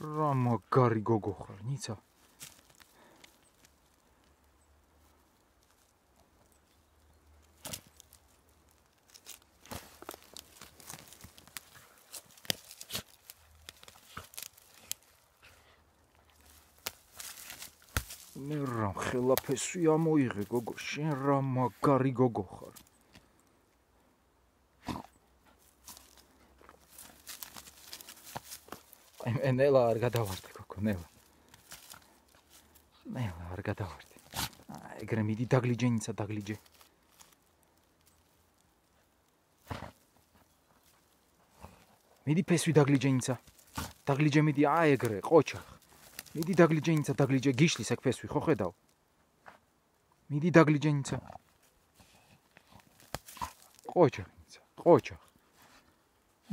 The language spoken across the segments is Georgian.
რა მაგარი გოგო ხარ, ნიცა. მე რა ხელაფესვი ამოიღე გოგო, შენ რა მაგარი გოგო ხარ. ნელა არ გადავარდე გოგო, ნელა არ გადავარდე. ეგრე მიდი დაგლიჯე ნიცა, დაგლიჯე. მიდი ფესვი დაგლიჯე ნიცა. დაგლიჯე მიდი, ეგრე, ყოჩა. მიდი დაგლიჯე ნიცა, დაგლიჯე, გიშლის ეგ ფესვი, ხო ხედავ? მიდი დაგლიჯე ნიცა. ყოჩა ნიცა, ყოჩა.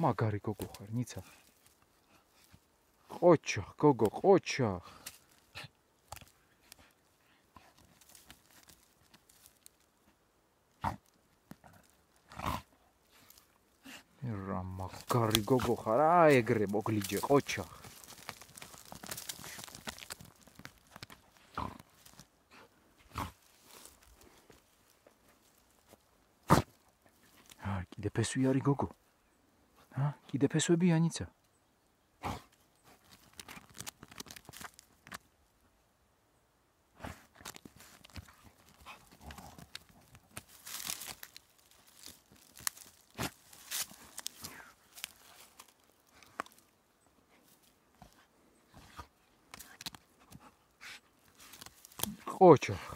მაგარი გოგო ხარ, ნიცა. ყოჩა, გოგო, ყოჩა. რა მაგარი გოგო ხარ, ეგრე მოგლიჯე, ყოჩა. კიდე ფესვი არის გოგო? კიდე ფესვებია ნიცა? ყოჩა.